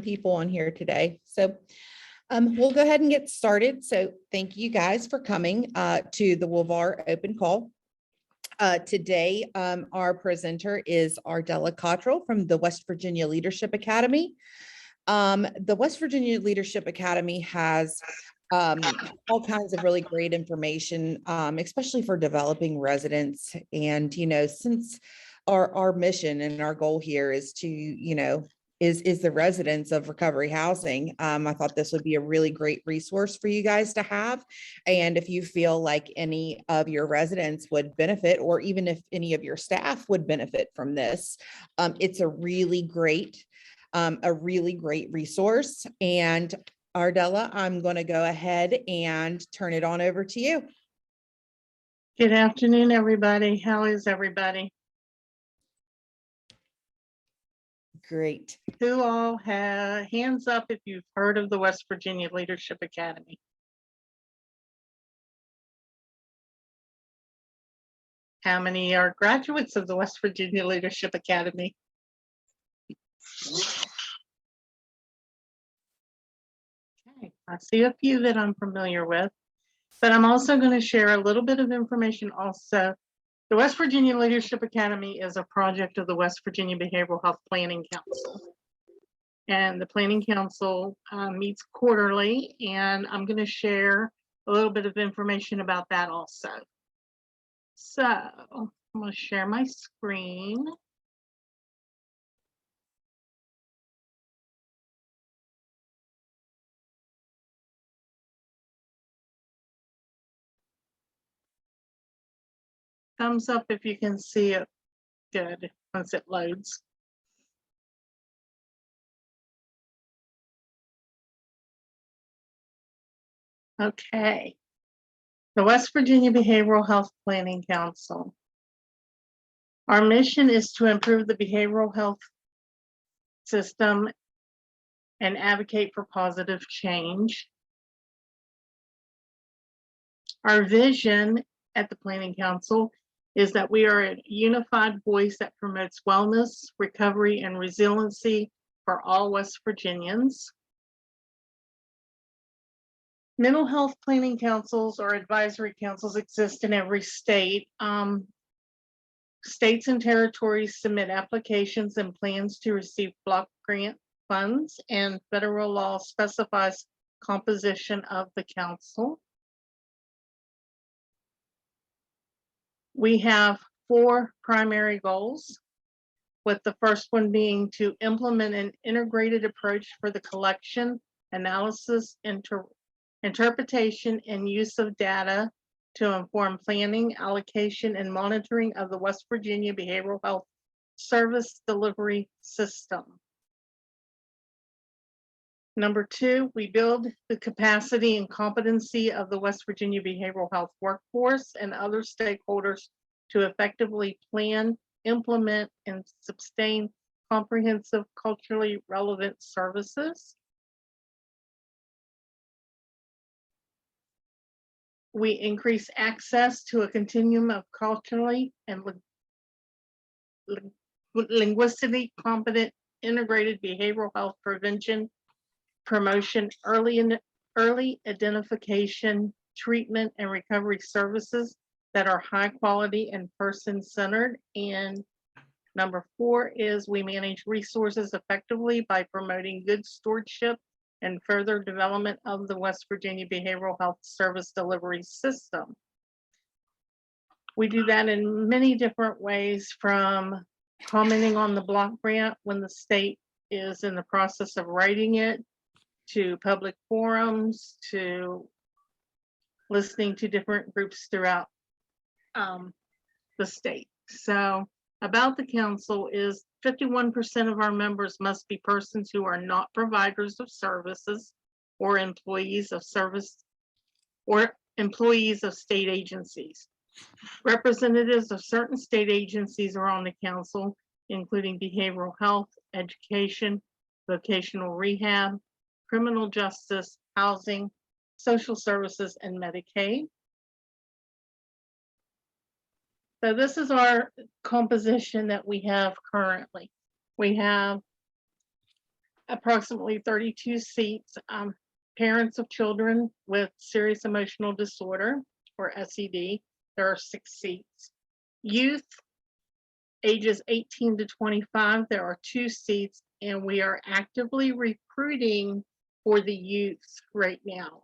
people on here today. So we'll go ahead and get started. So thank you guys for coming to the WVARR open call. Today, our presenter is Ardella Cottrill from the West Virginia Leadership Academy. The West Virginia Leadership Academy has all kinds of really great information, especially for developing residents. And, since our mission and our goal here is to, is the residents of recovery housing. I thought this would be a really great resource for you guys to have. And if you feel like any of your residents would benefit, or even if any of your staff would benefit from this, it's a really great resource. And Ardella, I'm going to go ahead and turn it on over to you. Good afternoon, everybody. How is everybody? Great. Who all have hands up if you've heard of the West Virginia Leadership Academy? How many are graduates of the West Virginia Leadership Academy? Okay, I see a few that I'm familiar with, but I'm also going to share a little bit of information also. The West Virginia Leadership Academy is a project of the West Virginia Behavioral Health Planning Council. And the Planning Council meets quarterly, and I'm going to share a little bit of information about that also. So I'm going to share my screen. Thumbs up if you can see it good once it loads. Okay. The West Virginia Behavioral Health Planning Council. Our mission is to improve the behavioral health system and advocate for positive change. Our vision at the Planning Council is that we are a unified voice that promotes wellness, recovery, and resiliency for all West Virginians. Mental health planning councils or advisory councils exist in every state. States and territories submit applications and plans to receive block grant funds, and federal law specifies composition of the council. We have 4 primary goals, with the first one being to implement an integrated approach for the collection, analysis, interpretation, and use of data to inform planning, allocation, and monitoring of the West Virginia Behavioral Health Service Delivery System. Number 2, we build the capacity and competency of the West Virginia Behavioral Health workforce and other stakeholders to effectively plan, implement, and sustain comprehensive, culturally relevant services. We increase access to a continuum of culturally and linguistically competent integrated behavioral health prevention, promotion, early identification, treatment, and recovery services that are high quality and person-centered. And number 4 is we manage resources effectively by promoting good stewardship and further development of the West Virginia Behavioral Health Service Delivery System. We do that in many different ways, from commenting on the block grant when the state is in the process of writing it, to public forums, to listening to different groups throughout the state. So about the council is 51% of our members must be persons who are not providers of services or employees of service or employees of state agencies. Representatives of certain state agencies are on the council, including behavioral health, education, vocational rehab, criminal justice, housing, social services, and Medicaid. So this is our composition that we have currently. We have approximately 32 seats. Parents of children with serious emotional disorder or SED, there are 6 seats. Youth ages 18 to 25, there are 2 seats, and we are actively recruiting for the youth right now.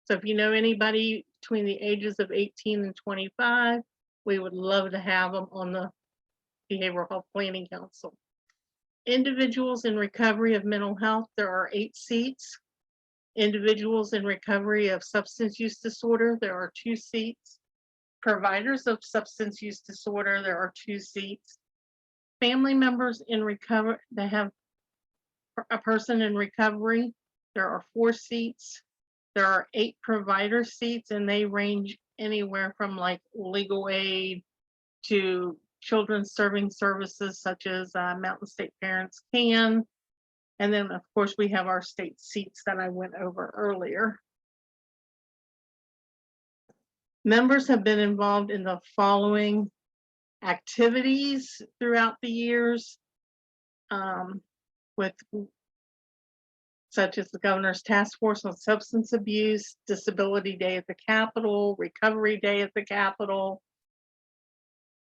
So if you know anybody between the ages of 18 and 25, we would love to have them on the Behavioral Health Planning Council. Individuals in recovery of mental health, there are 8 seats. Individuals in recovery of substance use disorder, there are 2 seats. Providers of substance use disorder, there are 2 seats. Family members in recovery that have a person in recovery, there are 4 seats. There are 8 provider seats, and they range anywhere from like legal aid to children's serving services such as Mountain State Parents Can. And then, of course, we have our state seats that I went over earlier. Members have been involved in the following activities throughout the years, with such as the Governor's Task Force on Substance Abuse, Disability Day at the Capitol, Recovery Day at the Capitol,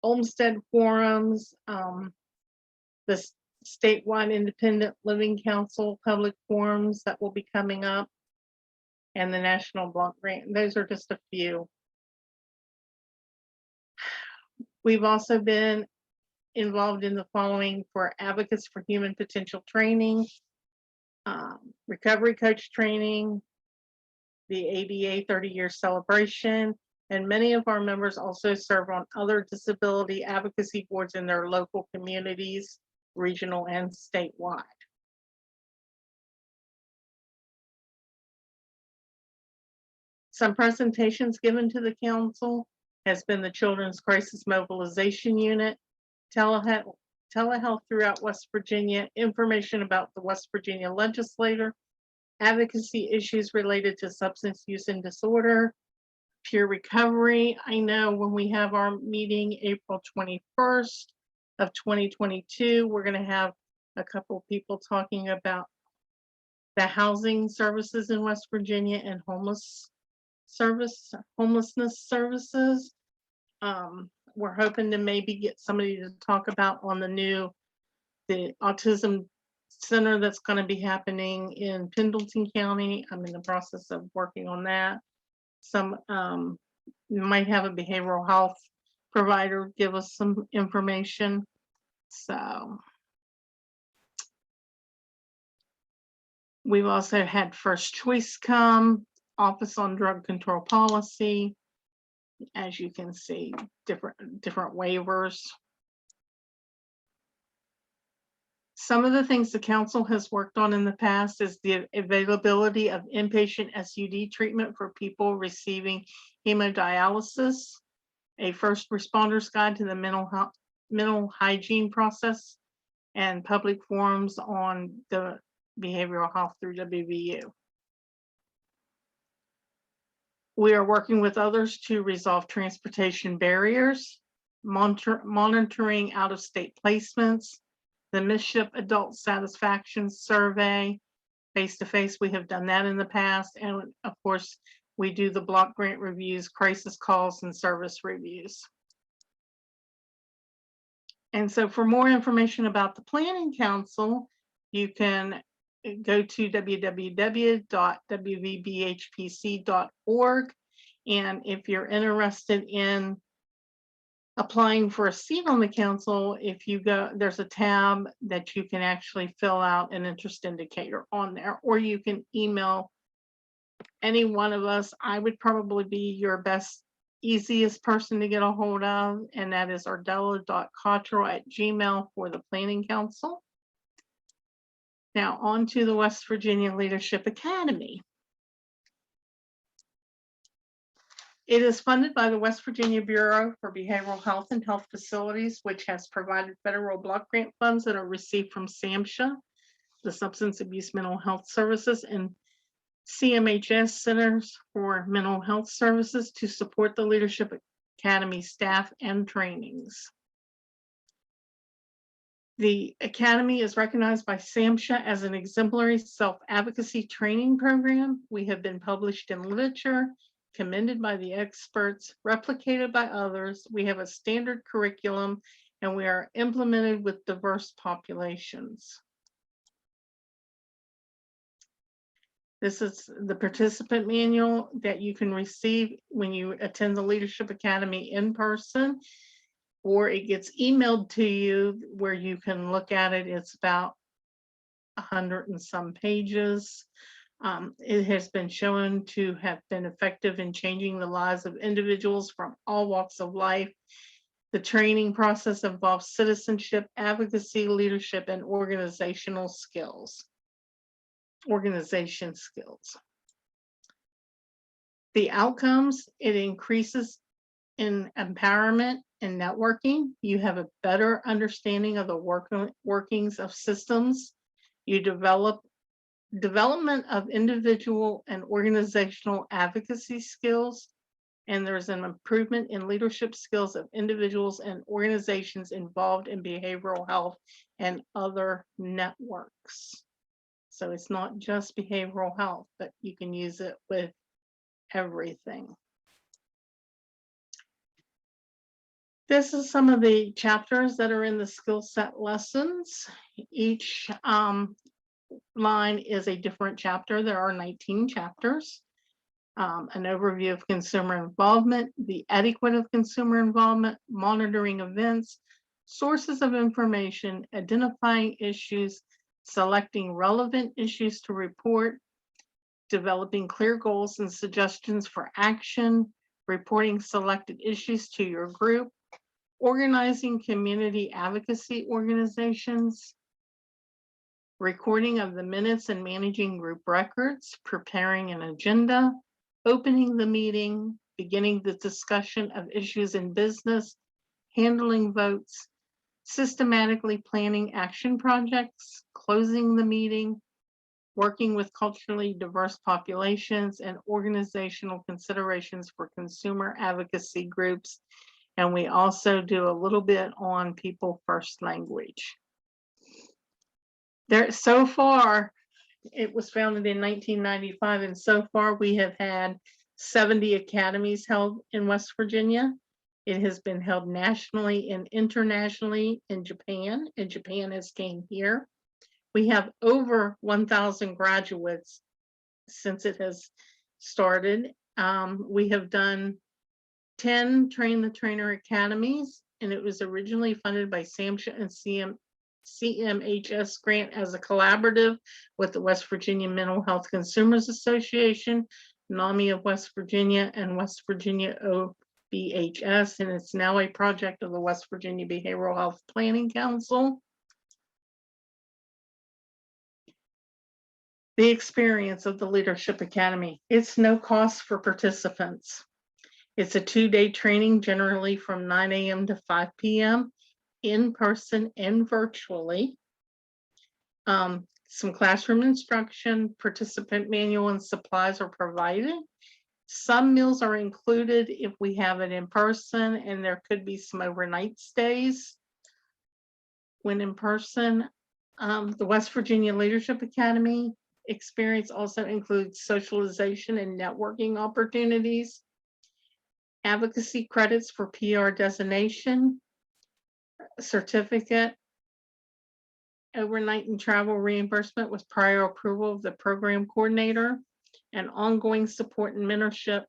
Olmsted Forums, the statewide Independent Living Council public forums that will be coming up, and the National Block Grant. Those are just a few. We've also been involved in the following for Advocates for Human Potential training, recovery coach training, the ADA 30-year celebration, and many of our members also serve on other disability advocacy boards in their local communities, regional and statewide. Some presentations given to the council has been the Children's Crisis Mobilization Unit, telehealth throughout West Virginia, information about the West Virginia legislator, advocacy issues related to substance use and disorder, peer recovery. I know when we have our meeting April 21st of 2022, we're going to have a couple people talking about the housing services in West Virginia and homelessness services. We're hoping to maybe get somebody to talk about on the autism center that's going to be happening in Pendleton County. I'm in the process of working on that. Some might have a behavioral health provider give us some information. So we've also had First Choice come, Office on Drug Control Policy. As you can see, different waivers. Some of the things the council has worked on in the past is the availability of inpatient SUD treatment for people receiving hemodialysis, a first responders guide to the mental hygiene process, and public forums on the behavioral health through WVU. We are working with others to resolve transportation barriers, monitoring out-of-state placements, the Midship Adult Satisfaction Survey. Face-to-face, we have done that in the past. And of course, we do the block grant reviews, crisis calls, and service reviews. And so for more information about the Planning Council, you can go to www.wvbhpc.org. And if you're interested in applying for a seat on the council, if you go, there's a tab that you can actually fill out an interest indicator on there, or you can email any one of us. I would probably be your easiest person to get a hold of, and that is ardella.cottrill@gmail.com for the Planning Council. Now on to the West Virginia Leadership Academy. It is funded by the West Virginia Bureau for Behavioral Health and Health Facilities, which has provided federal block grant funds that are received from SAMHSA, the Substance Abuse Mental Health Services, and CMHS Centers for Mental Health Services to support the Leadership Academy staff and trainings. The Academy is recognized by SAMHSA as an exemplary self-advocacy training program. We have been published in literature, commended by the experts, replicated by others. We have a standard curriculum, and we are implemented with diverse populations. This is the participant manual that you can receive when you attend the Leadership Academy in person, or it gets emailed to you where you can look at it. It's about 100 and some pages. It has been shown to have been effective in changing the lives of individuals from all walks of life. The training process involves citizenship, advocacy, leadership, and organization skills. The outcomes, it increases in empowerment and networking. You have a better understanding of the workings of systems. You development of individual and organizational advocacy skills, and there's an improvement in leadership skills of individuals and organizations involved in behavioral health and other networks. So it's not just behavioral health, but you can use it with everything. This is some of the chapters that are in the skill set lessons. Each line is a different chapter. There are 19 chapters. An overview of consumer involvement, the etiquette of consumer involvement, monitoring events, sources of information, identifying issues, selecting relevant issues to report, developing clear goals and suggestions for action, reporting selected issues to your group, organizing community advocacy organizations, recording of the minutes and managing group records, preparing an agenda, opening the meeting, beginning the discussion of issues in business, handling votes, systematically planning action projects, closing the meeting, working with culturally diverse populations, and organizational considerations for consumer advocacy groups. And we also do a little bit on people first language. So far, it was founded in 1995, and so far we have had 70 academies held in West Virginia. It has been held nationally and internationally in Japan, and Japan has came here. We have over 1,000 graduates since it has started. We have done 10 Train the Trainer academies, and it was originally funded by SAMHSA and CMHS grant as a collaborative with the West Virginia Mental Health Consumers Association, NAMI of West Virginia, and West Virginia OBHS, and it's now a project of the West Virginia Behavioral Health Planning Council. The experience of the Leadership Academy. It's no cost for participants. It's a 2-day training, generally from 9 a.m. to 5 p.m. in person and virtually. Some classroom instruction, participant manual, and supplies are provided. Some meals are included if we have it in person, and there could be some overnight stays when in person. The West Virginia Leadership Academy experience also includes socialization and networking opportunities, advocacy credits for PR designation, certificate, overnight and travel reimbursement with prior approval of the program coordinator, and ongoing support and mentorship,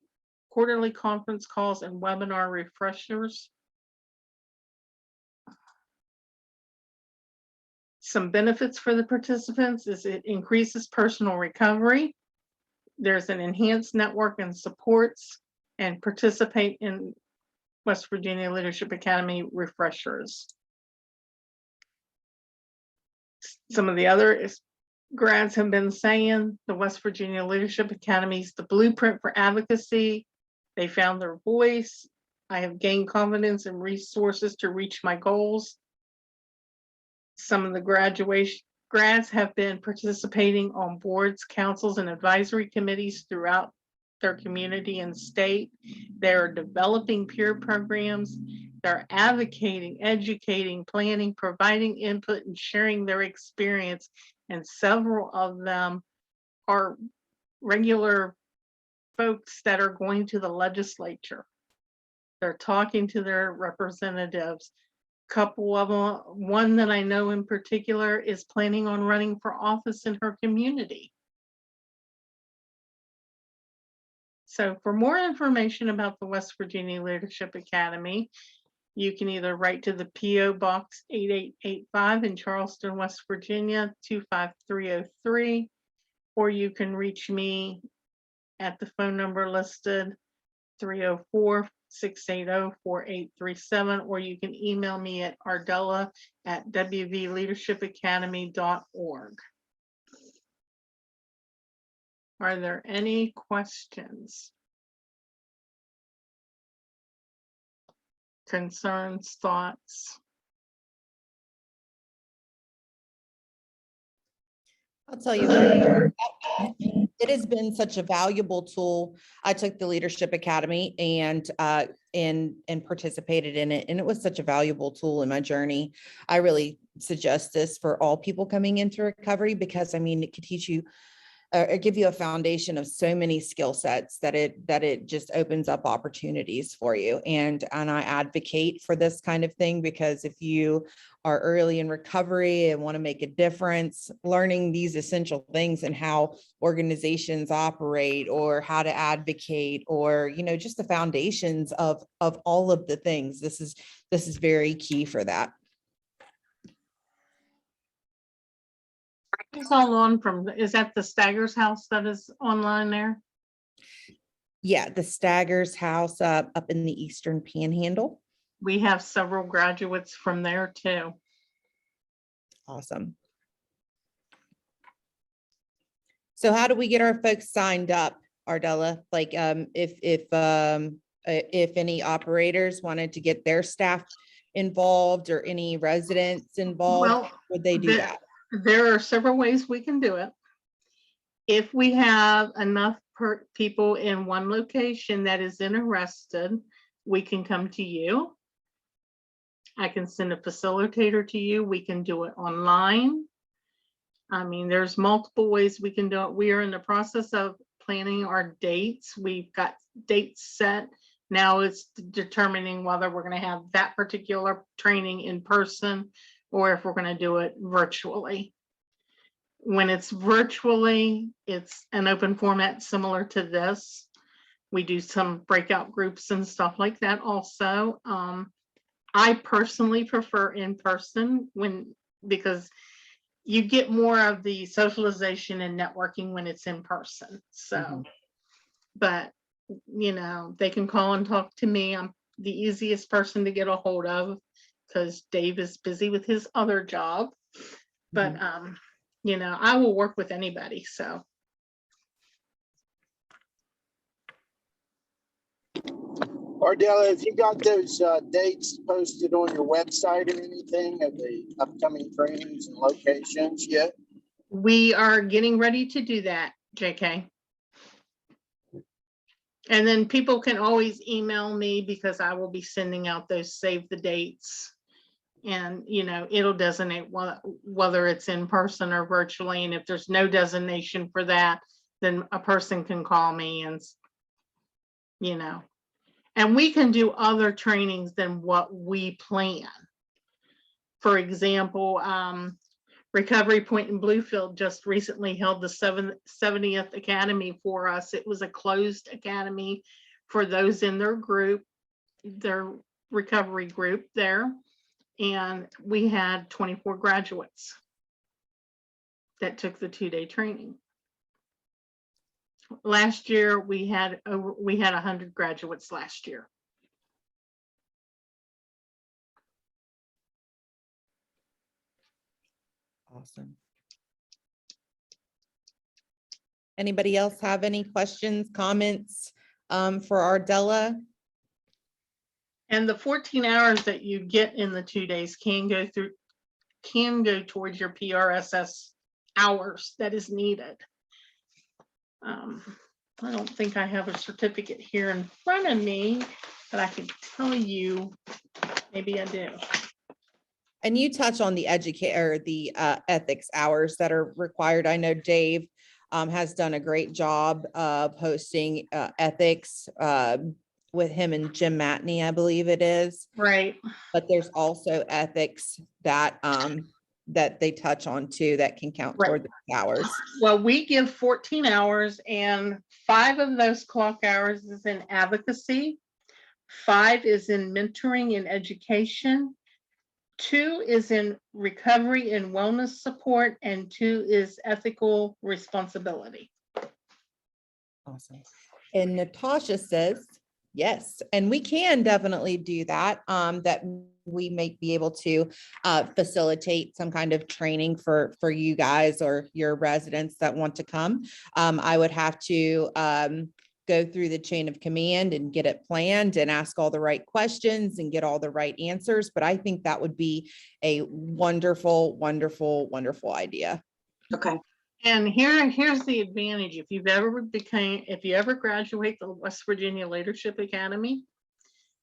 quarterly conference calls, and webinar refreshers. Some benefits for the participants is it increases personal recovery. There's an enhanced network and supports, and participate in West Virginia Leadership Academy refreshers. Some of the other grads have been saying the West Virginia Leadership Academy is the blueprint for advocacy. They found their voice. I have gained confidence and resources to reach my goals. Some of the grads have been participating on boards, councils, and advisory committees throughout their community and state. They're developing peer programs. They're advocating, educating, planning, providing input, and sharing their experience. And several of them are regular folks that are going to the legislature. They're talking to their representatives. Couple of them, one that I know in particular is planning on running for office in her community. So for more information about the West Virginia Leadership Academy, you can either write to the P.O. Box 8885 in Charleston, West Virginia, 25303, or you can reach me at the phone number listed, 304-680-4837, or you can email me at Ardella at wvleadershipacademy.org. Are there any questions? Concerns, thoughts? I'll tell you what, it has been such a valuable tool. I took the Leadership Academy and participated in it, and it was such a valuable tool in my journey. I really suggest this for all people coming into recovery, because I mean, it could teach you give you a foundation of so many skill sets that it just opens up opportunities for you. And I advocate for this kind of thing, because if you are early in recovery and want to make a difference, learning these essential things and how organizations operate, or how to advocate, or, you know, just the foundations of all of the things, this is very key for that. It's all on from, is that the Staggers House that is online there? Yeah, the Staggers House up in the Eastern Panhandle. We have several graduates from there too. Awesome. So how do we get our folks signed up, Ardella? Like, if any operators wanted to get their staff involved, or any residents involved, Well, would they do that? There are several ways we can do it. If we have enough people in one location that is interested, we can come to you. I can send a facilitator to you. We can do it online. I mean, there's multiple ways we can do it. We are in the process of planning our dates. We've got dates set. Now it's determining whether we're going to have that particular training in person, or if we're going to do it virtually. When it's virtually, it's an open format similar to this. We do some breakout groups and stuff like that also. I personally prefer in person, because you get more of the socialization and networking when it's in person. So, but you know, they can call and talk to me. I'm the easiest person to get a hold of, because Dave is busy with his other job. But you know, I will work with anybody. So Ardella, have you got those dates posted on your website or anything of the upcoming trainings and locations yet? we are getting ready to do that, JK. And then people can always email me, because I will be sending out those save the dates. And, you know, it'll designate whether it's in person or virtually. And if there's no designation for that, then a person can call me and, you know, and we can do other trainings than what we plan. For example, Recovery Point in Bluefield just recently held the 70th Academy for us. It was a closed academy for those in their group, their recovery group there. And we had 24 graduates that took the 2-day training. Last year, we had 100 graduates last year. Awesome. Anybody else have any questions, comments for Ardella? And the 14 hours that you get in the 2 days can go towards your PRSS hours that is needed. I don't think I have a certificate here in front of me, but I can tell you, maybe I do. And you touch on the ethics hours that are required. I know Dave has done a great job of hosting ethics with him and Jim Matney, I believe it is. Right. But there's also ethics that that they touch on too that can count toward the hours. Well, we give 14 hours and 5 of those clock hours is in advocacy. 5 is in mentoring and education. 2 is in recovery and wellness support, and 2 is ethical responsibility. Awesome. And Natasha says, yes, and we can definitely do that, that we may be able to facilitate some kind of training for you guys or your residents that want to come. I would have to go through the chain of command and get it planned and ask all the right questions and get all the right answers. But I think that would be a wonderful, wonderful, wonderful idea. Okay. And here's the advantage. If you ever graduate the West Virginia Leadership Academy,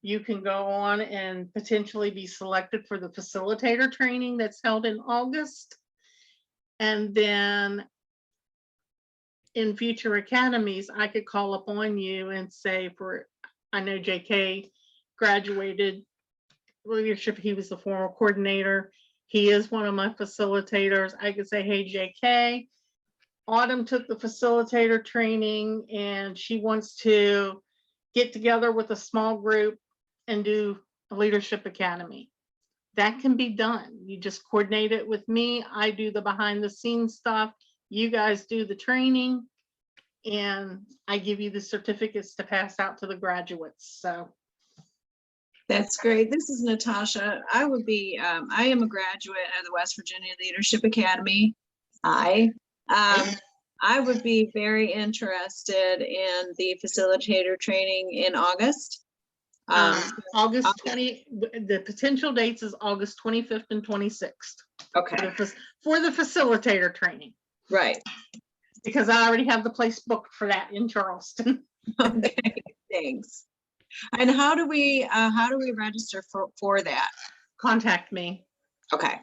you can go on and potentially be selected for the facilitator training that's held in August. And then in future academies, I could call upon you and say, I know JK graduated leadership. He was the former coordinator. He is one of my facilitators. I could say, hey, JK, Autumn took the facilitator training and she wants to get together with a small group and do a leadership academy. That can be done. You just coordinate it with me. I do the behind the scenes stuff. You guys do the training and I give you the certificates to pass out to the graduates. So That's great. This is Natasha. I am a graduate of the West Virginia Leadership Academy. I would be very interested in the facilitator training in August. August 20, the potential dates is August 25th and 26th. Okay. For the facilitator training. Right. Because I already have the place booked for that in Charleston. Okay. Thanks. And how do we register for that? Contact me Okay.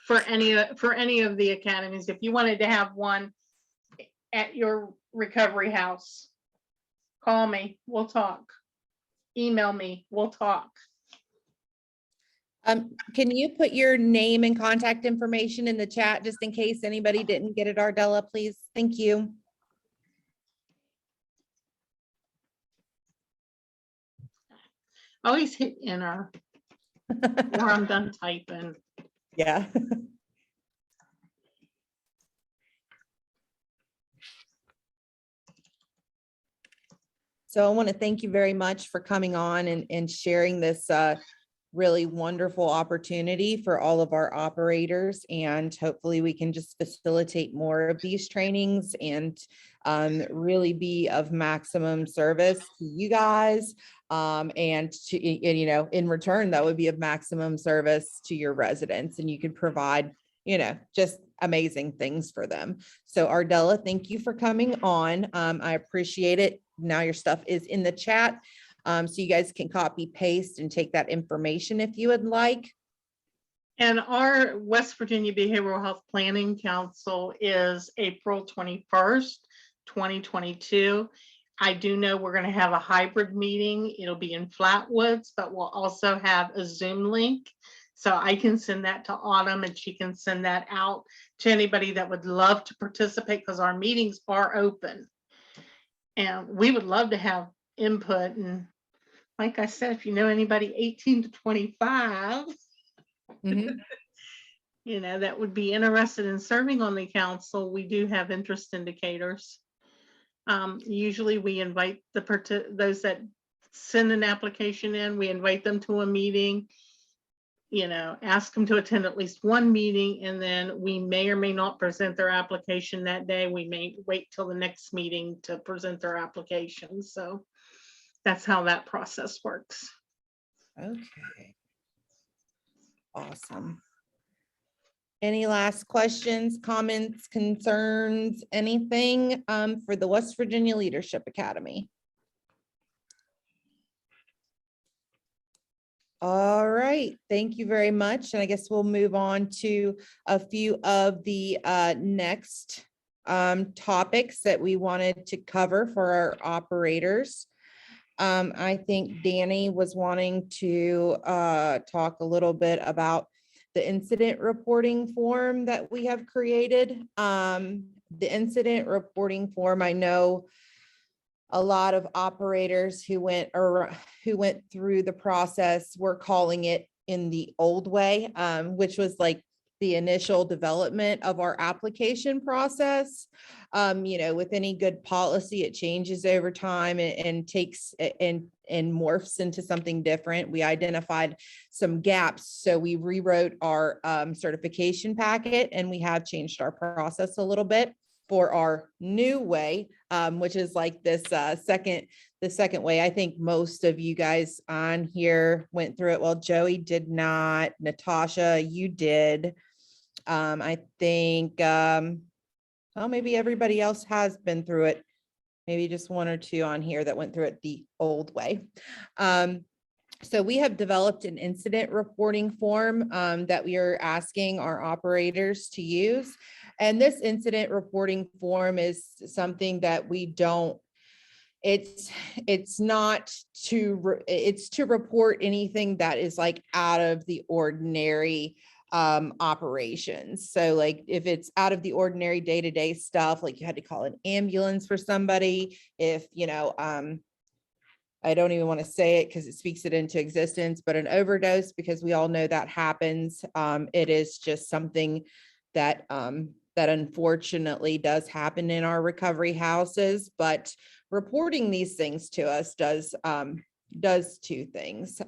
for any of the academies. If you wanted to have one at your recovery house, call me, we'll talk. Email me, we'll talk. Can you put your name and contact information in the chat just in case anybody didn't get it, Ardella, please? Thank you. Always hit enter or I'm done typing. Yeah. So I want to thank you very much for coming on and sharing this really wonderful opportunity for all of our operators. And hopefully we can just facilitate more of these trainings and really be of maximum service to you guys. And to, in return, that would be of maximum service to your residents, and you could provide, just amazing things for them. So Ardella, thank you for coming on. I appreciate it. Now your stuff is in the chat. So you guys can copy, paste, and take that information if you would like. And our West Virginia Behavioral Health Planning Council is April 21st, 2022. I do know we're going to have a hybrid meeting. It'll be in Flatwoods, but we'll also have a Zoom link. So I can send that to Autumn and she can send that out to anybody that would love to participate, because our meetings are open. And we would love to have input. And like I said, if you know anybody 18 to 25, that would be interested in serving on the council, we do have interest indicators. Usually we invite those that send an application in, we invite them to a meeting, ask them to attend at least one meeting, and then we may or may not present their application that day. We may wait till the next meeting to present their application. So that's how that process works. Okay. Awesome. any last questions, comments, concerns, anything for the West Virginia Leadership Academy? All right, thank you very much. And I guess we'll move on to a few of the next topics that we wanted to cover for our operators. I think Danny was wanting to talk a little bit about the incident reporting form that we have created. The incident reporting form, I know a lot of operators who went through the process were calling it in the old way, which was like the initial development of our application process. With any good policy, it changes over time and takes and morphs into something different. We identified some gaps, so we rewrote our certification packet, and we have changed our process a little bit for our new way, which is like this the second way. I think most of you guys on here went through it. Well, Joey did not. Natasha, you did. I think, well, maybe everybody else has been through it. Maybe just one or two on here that went through it the old way. So we have developed an incident reporting form that we are asking our operators to use. And this incident reporting form is something that we don't, it's to report anything that is like out of the ordinary operations. So like if it's out of the ordinary day-to-day stuff, like you had to call an ambulance for somebody, if, I don't even want to say it because it speaks it into existence, but an overdose, because we all know that happens. It is just something that that unfortunately does happen in our recovery houses, but reporting these things to us does two things.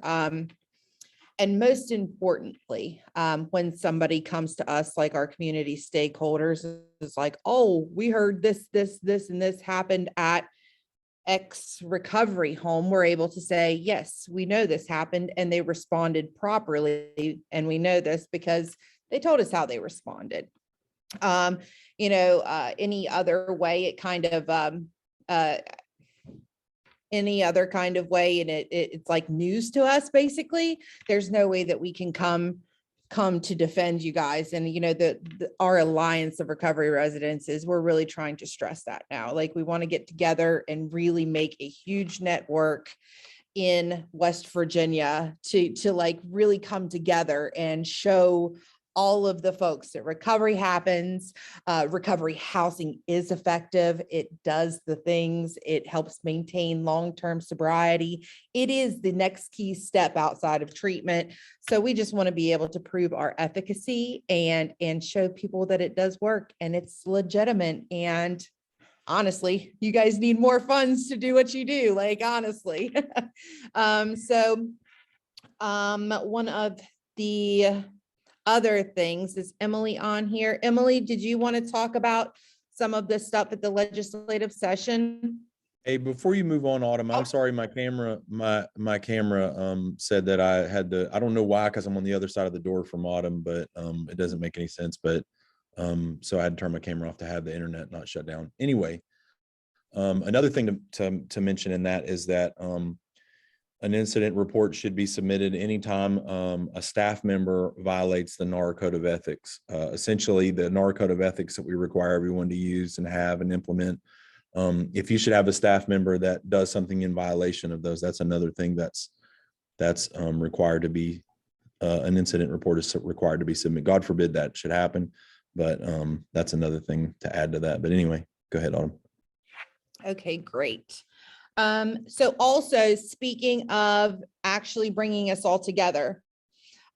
And most importantly, when somebody comes to us, like our community stakeholders, is like, oh, we heard this, and this happened at X recovery home, we're able to say, yes, we know this happened and they responded properly. And we know this because they told us how they responded. Any other way, it kind of, any other kind of way, and it's like news to us, basically. There's no way that we can come to defend you guys. And our Alliance of Recovery Residences, we're really trying to stress that now. Like, we want to get together and really make a huge network in West Virginia to like really come together and show all of the folks that recovery happens. Recovery housing is effective. It does the things. It helps maintain long-term sobriety. It is the next key step outside of treatment. So we just want to be able to prove our efficacy and show people that it does work and it's legitimate. And honestly, you guys need more funds to do what you do, like, honestly. One of the other things is Emily on here. Emily, did you want to talk about some of this stuff at the legislative session? Hey, before you move on, Autumn, I'm sorry, my camera said that I had to, I don't know why, because I'm on the other side of the door from Autumn, but it doesn't make any sense. But so I had to turn my camera off to have the internet not shut down. Anyway, another thing to mention in that is that an incident report should be submitted anytime a staff member violates the NAR Code of Ethics. Essentially, the NAR Code of Ethics that we require everyone to use and have and implement. If you should have a staff member that does something in violation of those, that's another thing that's required to be, an incident report is required to be submitted. God forbid that should happen, but that's another thing to add to that. But anyway, go ahead, Autumn. Okay, great. So also, speaking of actually bringing us all together,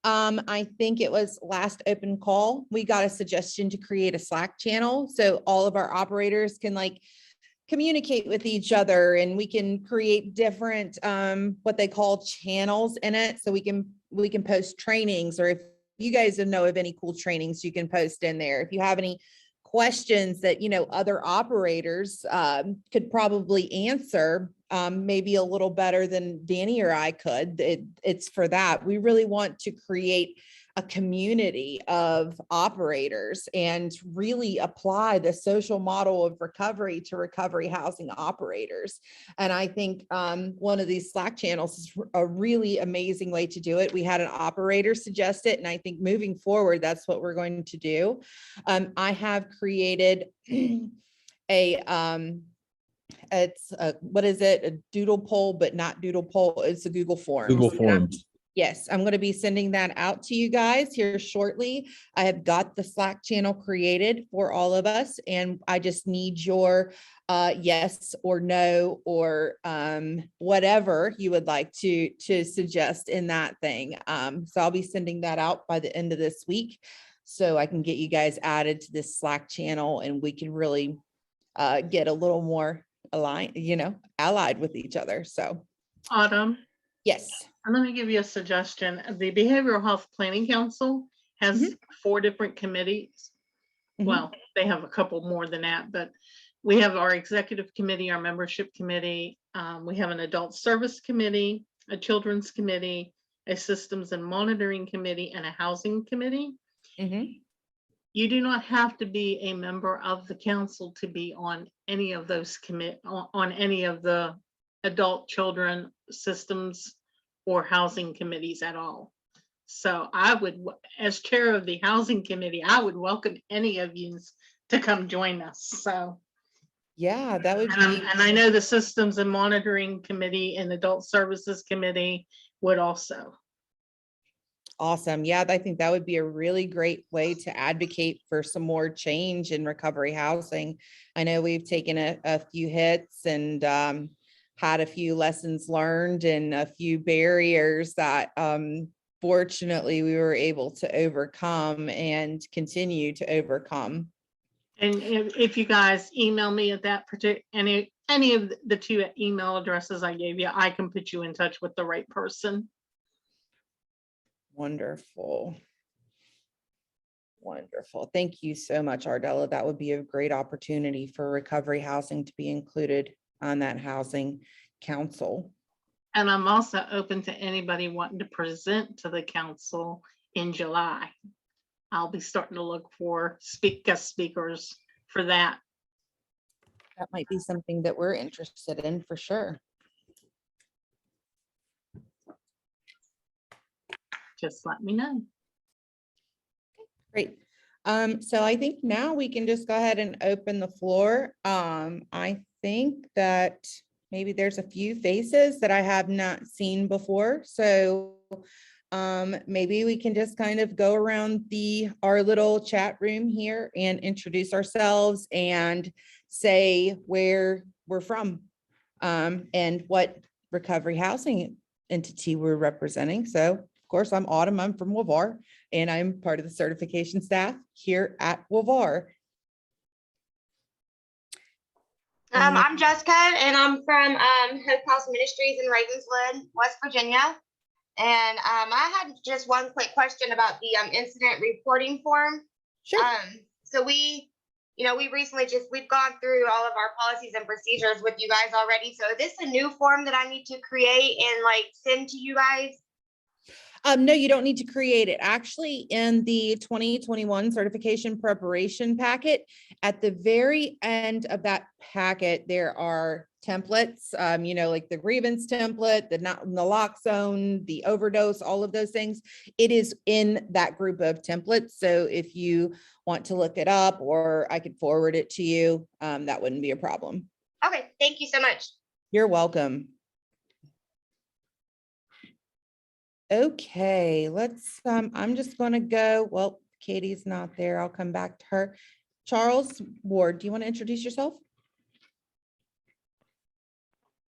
I think it was last open call, we got a suggestion to create a Slack channel so all of our operators can like communicate with each other, and we can create different what they call channels in it, so we can post trainings, or if you guys know of any cool trainings, you can post in there. If you have any questions that other operators could probably answer maybe a little better than Danny or I could, it's for that. We really want to create a community of operators and really apply the social model of recovery to recovery housing operators. And I think one of these Slack channels is a really amazing way to do it. We had an operator suggest it, and I think moving forward, that's what we're going to do. I have created it's a, what is it? A doodle poll, but not doodle poll. It's a Google Forms. Google Forms. Yes, I'm going to be sending that out to you guys here shortly. I have got the Slack channel created for all of us, and I just need your yes or no or whatever you would like to suggest in that thing. So I'll be sending that out by the end of this week, so I can get you guys added to this Slack channel, and we can really get a little more aligned, allied with each other. So, Autumn, yes. and let me give you a suggestion. The Behavioral Health Planning Council has 4 different committees. Well, they have a couple more than that, but we have our executive committee, our membership committee. We have an adult service committee, a children's committee, a systems and monitoring committee, and a housing committee. You do not have to be a member of the council to be on any of those on any of the adult, children, systems, or housing committees at all. So I would, as chair of the housing committee, I would welcome any of you to come join us. So yeah, that would be. And I know the systems and monitoring committee and adult services committee would also. Awesome. Yeah, I think that would be a really great way to advocate for some more change in recovery housing. I know we've taken a few hits and had a few lessons learned and a few barriers that fortunately we were able to overcome and continue to overcome. And if you guys email me at that particular, any of the 2 email addresses I gave you, I can put you in touch with the right person. Wonderful. Wonderful. Thank you so much, Ardella. That would be a great opportunity for recovery housing to be included on that housing council. And I'm also open to anybody wanting to present to the council in July. I'll be starting to look for guest speakers for that. That might be something that we're interested in for sure. Just let me know. Great. So I think now we can just go ahead and open the floor. I think that maybe there's a few faces that I have not seen before. So maybe we can just kind of go around our little chat room here and introduce ourselves and say where we're from and what recovery housing entity we're representing. So of course, I'm Autumn. I'm from WVARR, and I'm part of the certification staff here at WVARR. I'm Jessica, and I'm from Hope House Ministries in Ravenswood, West Virginia. And I had just one quick question about the incident reporting form. Sure. So we recently we've gone through all of our policies and procedures with you guys already. So is this a new form that I need to create and send to you guys? No, you don't need to create it. Actually, in the 2021 certification preparation packet, at the very end of that packet, there are templates, like the grievance template, the naloxone, the overdose, all of those things. It is in that group of templates. So if you want to look it up, or I could forward it to you, that wouldn't be a problem. Okay, thank you so much. You're welcome. Okay, I'm just going to go. Well, Katie's not there. I'll come back to her. Charles Ward, do you want to introduce yourself?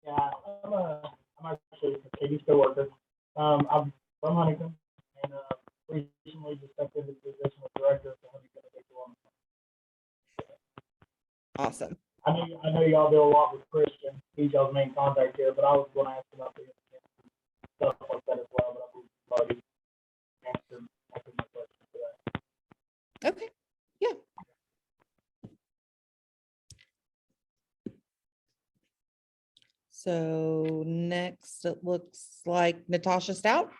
Yeah, I'm actually a Katie's coworker. I'm from Huntington and recently just stepped into the position of director for Huntington. Awesome. I know y'all do a lot with Christian. He's y'all's main contact here, but I was going to ask about the stuff like that as well. But I've already answered my question for that. Okay. Yeah. So next, it looks like Natasha Stout.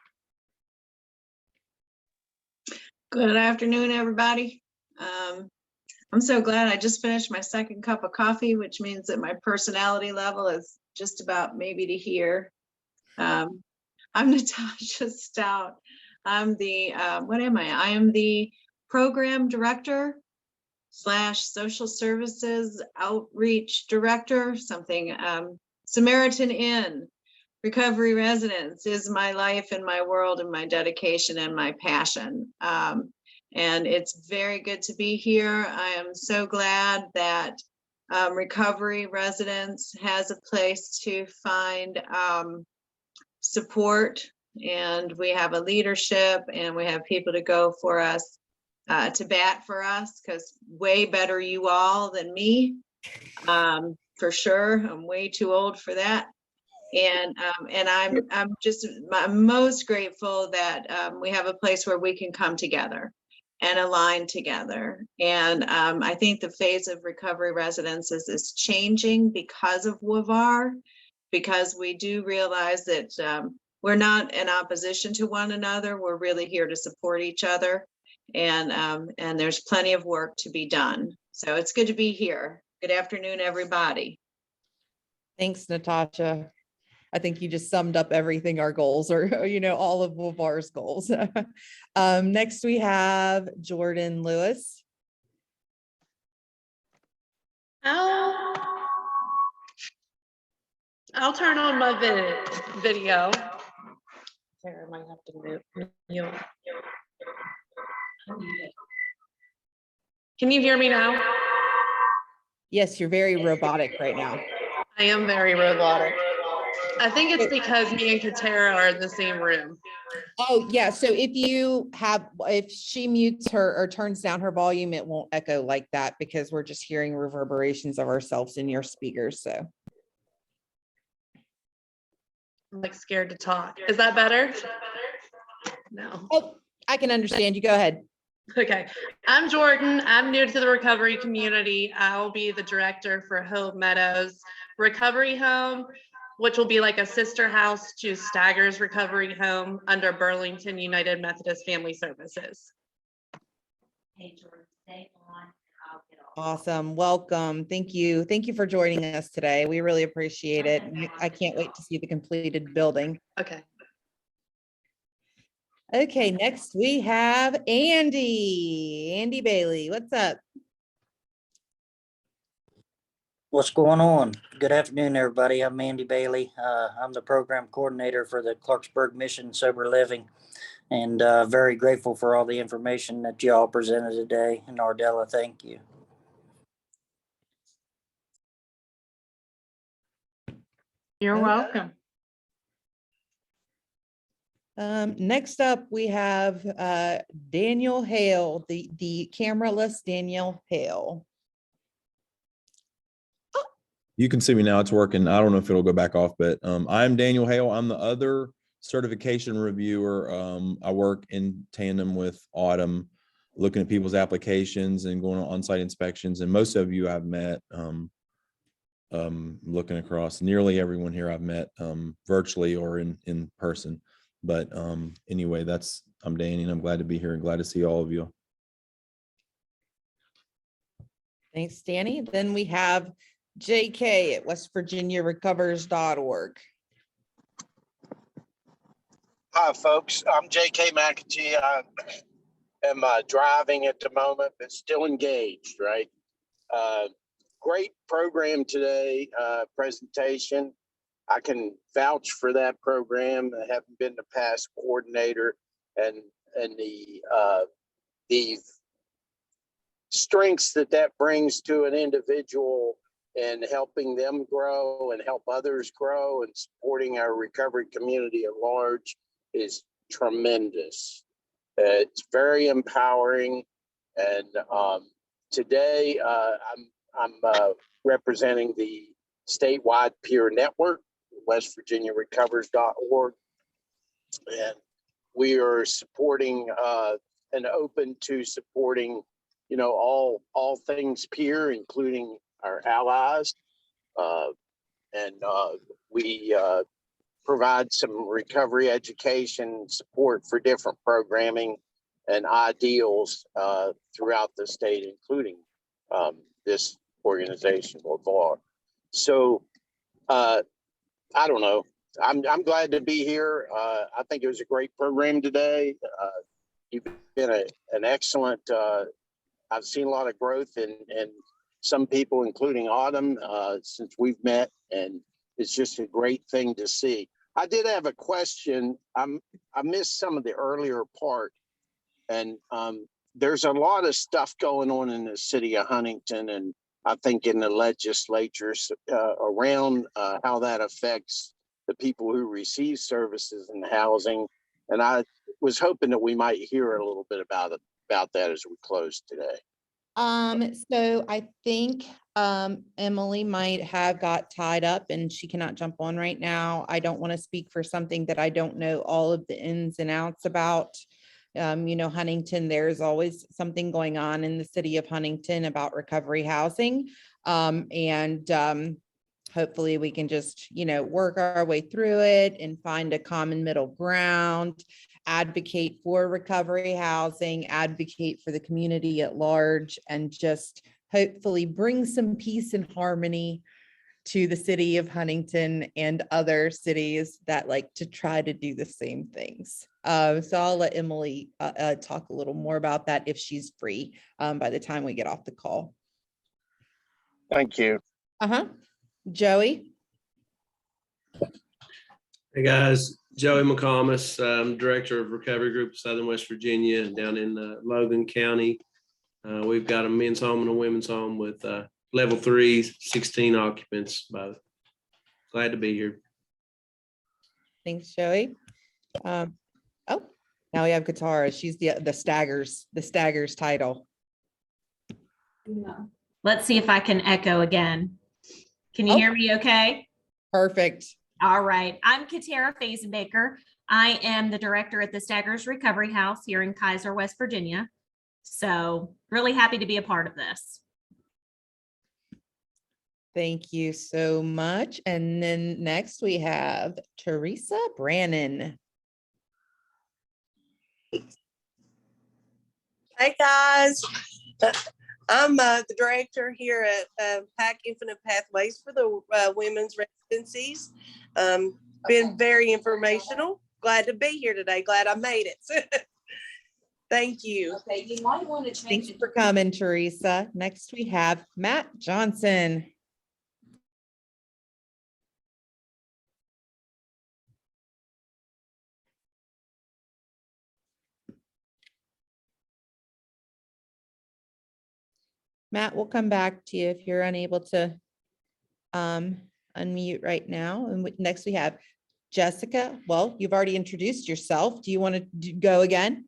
Good afternoon, everybody. I'm so glad I just finished my second cup of coffee, which means that my personality level is just about maybe to here. I'm Natasha Stout. I'm the, what am I? I am the program director / social services outreach director, something, Samaritan Inn. Recovery residence is my life and my world and my dedication and my passion. And it's very good to be here. I am so glad that recovery residence has a place to find support, and we have a leadership and we have people to go for us, to bat for us, because way better you all than me. For sure, I'm way too old for that. And I'm most grateful that we have a place where we can come together and align together. And I think the phase of recovery residences is changing because of WVARR, because we do realize that we're not in opposition to one another. We're really here to support each other. And there's plenty of work to be done. So it's good to be here. Good afternoon, everybody. Thanks, Natasha. I think you just summed up everything our goals are, all of WVARR's goals. Next, we have Jordan Lewis. I'll turn on my video. Sarah might have to mute. Can you hear me now? Yes, you're very robotic right now. I am very robotic. I think it's because me and Katara are in the same room. Oh, yeah. So if she mutes her or turns down her volume, it won't echo like that because we're just hearing reverberations of ourselves in your speakers. So I'm like scared to talk. Is that better? No. oh, I can understand you. Go ahead. Okay. I'm Jordan. I'm new to the recovery community. I'll be the director for Hope Meadows Recovery Home, which will be like a sister house to Staggers Recovery Home under Burlington United Methodist Family Services. Hey, Jordan, stay on. I'll get off. Awesome. Welcome. Thank you. Thank you for joining us today. We really appreciate it. I can't wait to see the completed building. Okay. Okay, next we have Andy Bailey. What's up? What's going on? Good afternoon, everybody. I'm Andy Bailey. I'm the program coordinator for the Clarksburg Mission Sober Living, and very grateful for all the information that y'all presented today. And Ardella, thank you. You're Okay. welcome. Next up, we have Daniel Hale, the cameraless Daniel Hale. You can see me now. It's working. I don't know if it'll go back off, but I'm Daniel Hale. I'm the other certification reviewer. I work in tandem with Autumn, looking at people's applications and going on on-site inspections. And most of you I've met, looking across, nearly everyone here I've met virtually or in person. But anyway, I'm Danny, and I'm glad to be here and glad to see all of you. Thanks, Danny. Then we have JK at westvirginiarecovers.org. Hi, folks. I'm JK McAtee. I am driving at the moment, but still engaged, right? Great program today, presentation. I can vouch for that program. I haven't been the past coordinator, and the strengths that brings to an individual and helping them grow and help others grow and supporting our recovery community at large is tremendous. It's very empowering. And today I'm representing the statewide peer network, WestVirginiaRecovers.org. And we are supporting and open to supporting, all things peer, including our allies. We provide some recovery education support for different programming and ideals throughout the state, including this organization, WVARR. So I don't know. I'm glad to be here. I think it was a great program today. You've been an excellent. I've seen a lot of growth in some people, including Autumn, since we've met, and it's just a great thing to see. I did have a question. I missed some of the earlier part, and there's a lot of stuff going on in the city of Huntington, and I think in the legislatures around how that affects the people who receive services and housing. And I was hoping that we might hear a little bit about that as we close today. So I think Emily might have got tied up and she cannot jump on right now. I don't want to speak for something that I don't know all of the ins and outs about. Huntington, there's always something going on in the city of Huntington about recovery housing. Hopefully we can just, work our way through it and find a common middle ground, advocate for recovery housing, advocate for the community at large, and just hopefully bring some peace and harmony to the city of Huntington and other cities that like to try to do the same things. So I'll let Emily talk a little more about that if she's free by the time we get off the call. Thank you. Joey? Hey guys, Joey McComas, Director of Recovery Group Southern West Virginia down in Logan County. We've got a men's home and a women's home with level 3, 16 occupants both. Glad to be here. Thanks, Joey. Now we have Katara. She's the Staggers title. Let's see if I can echo again. Can you hear me okay? Perfect. All right. I'm Katara Fazenbaker. I am the director at the Staggers Recovery House here in Kaiser, West Virginia. So really happy to be a part of this. Thank you so much. And then next we have Teresa Brannon. Hey guys, I'm the director here at PAC Infinite Pathways for the women's residencies. Been very informational. Glad to be here today. Glad I made it. Thank you. Okay, you might want to change. Thanks for coming, Teresa. Next we have Matt Johnson. Matt, we'll come back to you if you're unable to unmute right now. And next we have Jessica. Well, you've already introduced yourself. Do you want to go again?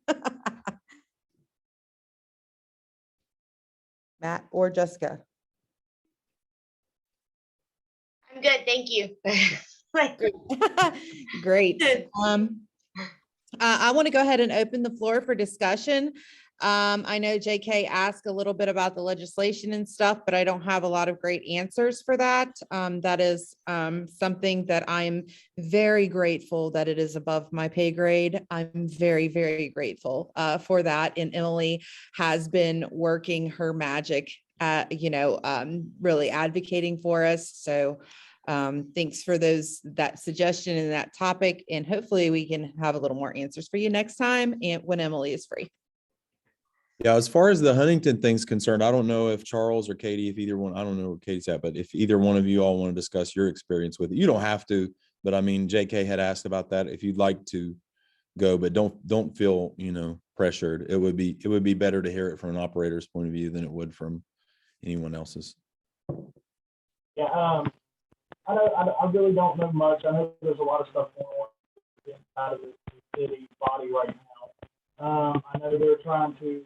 Matt or Jessica? I'm good, thank you. Great. I want to go ahead and open the floor for discussion. I know JK asked a little bit about the legislation and stuff, but I don't have a lot of great answers for that. That is something that I'm very grateful that it is above my pay grade. I'm very, very grateful for that. And Emily has been working her magic at, really advocating for us. So thanks for that suggestion and that topic. And hopefully we can have a little more answers for you next time and when Emily is free. Yeah, as far as the Huntington thing's concerned, I don't know if Charles or Katie, if either one, I don't know where Katie's at, but if either one of you all want to discuss your experience with it, you don't have to, but I mean, JK had asked about that. If you'd like to go, but don't feel, pressured. It would be better to hear it from an operator's point of view than it would from anyone else's. Yeah, I really don't know much. I know there's a lot of stuff going on inside of the city body right now. I know they're trying to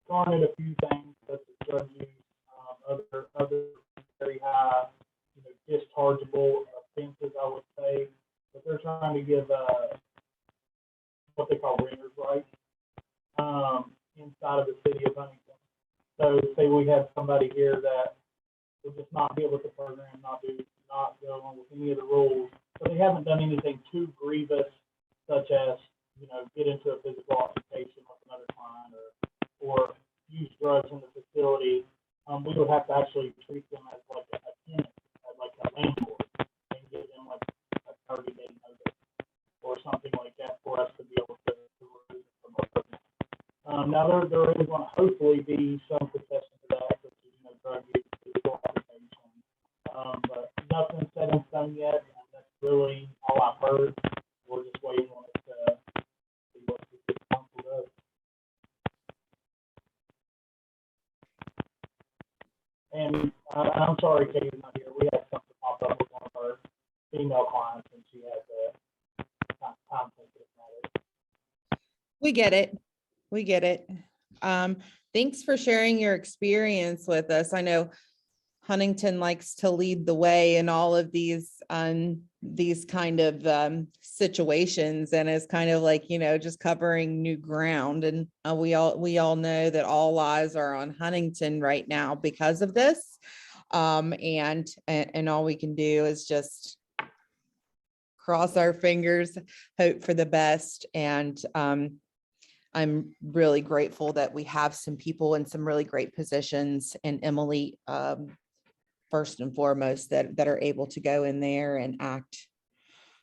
target a few things such as drug use, other very high, dischargeable offenses, I would say. But they're trying to give what they call renters rights inside of the city of Huntington. So say we have somebody here that will just not deal with the program, not go along with any of the rules. So they haven't done anything too grievous, such as get into a physical altercation with another client or use drugs in the facility, we would have to actually treat them as like a tenant, as like a landlord, and give them like a 30-day notice or something like that for us to be able to remove it from our program. Now there is going to hopefully be some concession to that, which is, drug use, physical altercation. But nothing set in stone yet. That's really all I've heard. We're just waiting on it to see what the council does. And I'm sorry Katie's not here. We had something pop up with one of our female clients, and she had time sensitive matters. We get it. We get it. Thanks for sharing your experience with us. I know Huntington likes to lead the way in all of these kind of situations, and is kind of like, just covering new ground. And we all know that all eyes are on Huntington right now because of this. And all we can do is just cross our fingers, hope for the best. And I'm really grateful that we have some people in some really great positions, and Emily, first and foremost, that are able to go in there and act,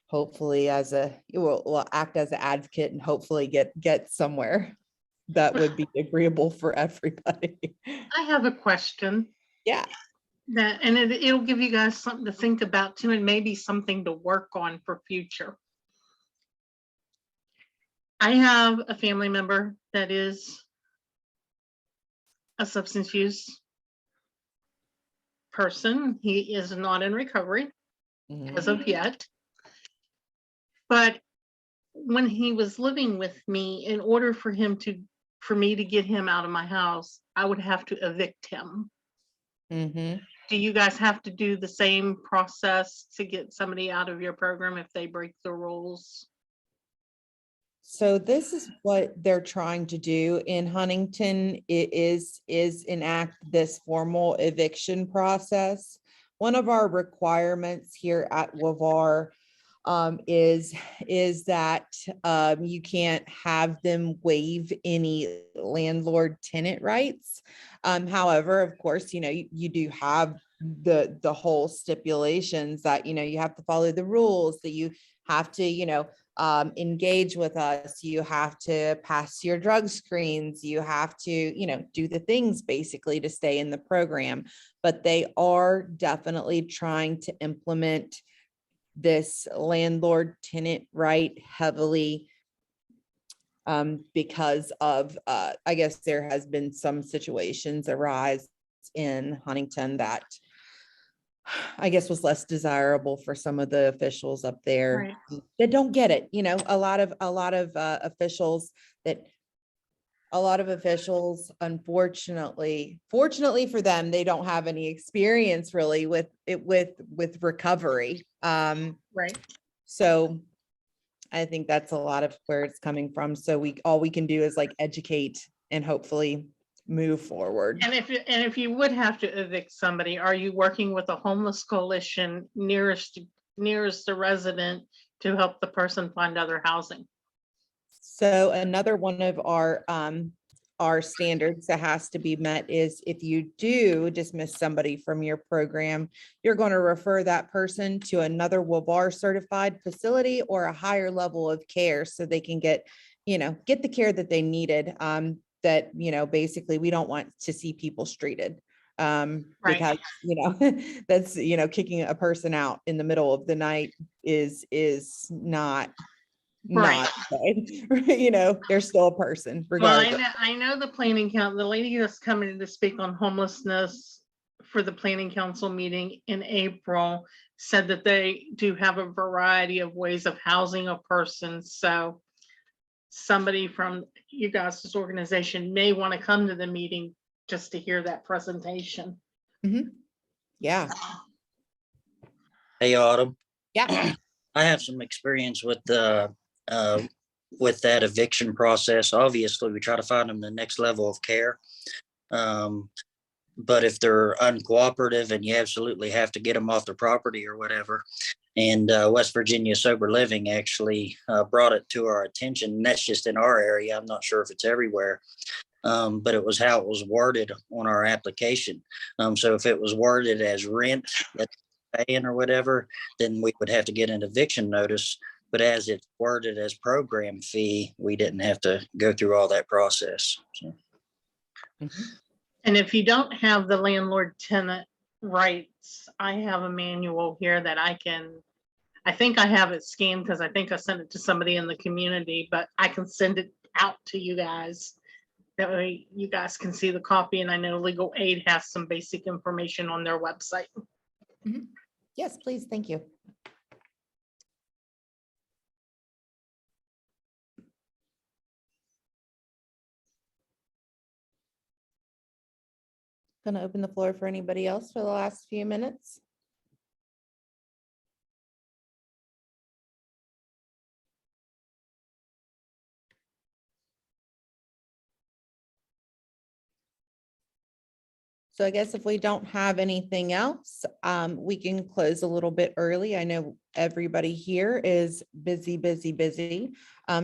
hopefully will act as an advocate, and hopefully get somewhere that would be agreeable for everybody. I have a question. Yeah. And it'll give you guys something to think about too, and maybe something to work on for future. I have a family member that is a substance use person. He is not in recovery as of yet. But when he was living with me, in order for me to get him out of my house, I would have to evict him. Mm-hmm. Do you guys have to do the same process to get somebody out of your program if they break the rules? So this is what they're trying to do in Huntington. It is enact this formal eviction process. One of our requirements here at WVARR is that you can't have them waive any landlord tenant rights. However, of course, you do have the whole stipulations that, you have to follow the rules, that you have to, engage with us, you have to pass your drug screens, you have to, do the things basically to stay in the program. But they are definitely trying to implement this landlord tenant right heavily, because of, I guess there has been some situations arise in Huntington that I guess was less desirable for some of the officials up there that don't get it. A lot of officials, unfortunately, fortunately for them, they don't have any experience really with recovery. Right. So I think that's a lot of where it's coming from. So all we can do is like educate and hopefully move forward. And if you would have to evict somebody, are you working with a homeless coalition nearest the resident to help the person find other housing? So another one of our standards that has to be met is if you do dismiss somebody from your program, you're going to refer that person to another WVARR certified facility or a higher level of care so they can get the care that they needed. That, basically we don't want to see people streeted, because, that's, kicking a person out in the middle of the night is not good. They're still a person regardless. Well, I know the planning council, the lady that's coming in to speak on homelessness for the planning council meeting in April said that they do have a variety of ways of housing a person. So somebody from you guys' organization may want to come to the meeting just to hear that presentation. Mm-hmm. Yeah. Hey, Autumn. Yeah. I have some experience with that eviction process. Obviously, we try to find them the next level of care. But if they're uncooperative and you absolutely have to get them off the property or whatever, and West Virginia Sober Living actually brought it to our attention, and that's just in our area. I'm not sure if it's everywhere, but it was how it was worded on our application. So if it was worded as rent that's paying or whatever, then we would have to get an eviction notice. But as it's worded as program fee, we didn't have to go through all that process. So. And if you don't have the landlord tenant rights, I have a manual here that I think I have it scanned because I think I sent it to somebody in the community, but I can send it out to you guys. That way you guys can see the copy, and I know Legal Aid has some basic information on their website. Yes, please. Thank you. Going to open the floor for anybody else for the last few minutes. So I guess if we don't have anything else, we can close a little bit early. I know everybody here is busy, busy, busy.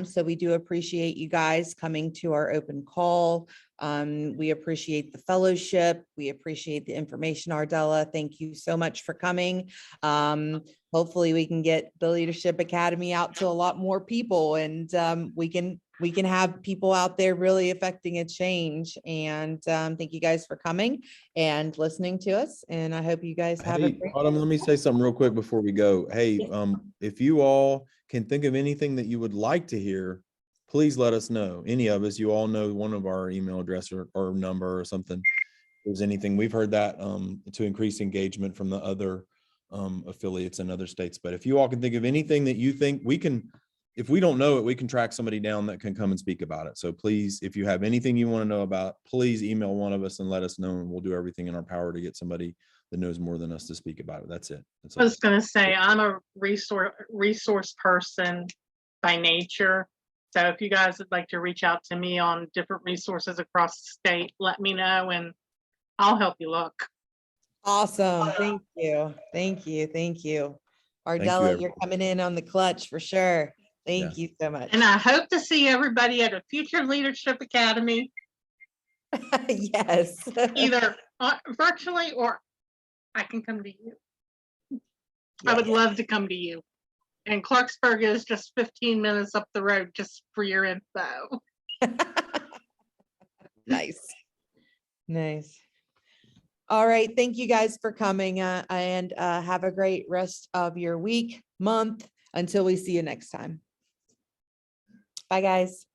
So we do appreciate you guys coming to our open call. We appreciate the fellowship. We appreciate the information, Ardella. Thank you so much for coming. Hopefully we can get the Leadership Academy out to a lot more people, and we can have people out there really affecting a change. And thank you guys for coming and listening to us. And I hope you guys have a Hey, great. Autumn, let me say something real quick before we go. Hey, if you all can think of anything that you would like to hear, please let us know. Any of us, you all know one of our email address or number or something. If there's anything, we've heard that to increase engagement from the other affiliates in other states. But if you all can think of anything that you think we can, if we don't know it, we can track somebody down that can come and speak about it. So please, if you have anything you want to know about, please email one of us and let us know, and we'll do everything in our power to get somebody that knows more than us to speak about it. That's it. That's I was going to say, I'm a resource person by nature. So if you guys would like to reach out to me on different resources across the state, let me know and I'll help you look. Awesome. Thank you. Thank you. Thank you. Ardella, everyone. you're coming in on the clutch for sure. Thank you so much. And I hope to see everybody at a future Leadership Academy, Yes. either virtually or I can come to you. I would love to come to you. And Clarksburg is just 15 minutes up the road, just for your info. Nice. Nice. All right. Thank you guys for coming and have a great rest of your week, month, until we see you next time. Bye, guys.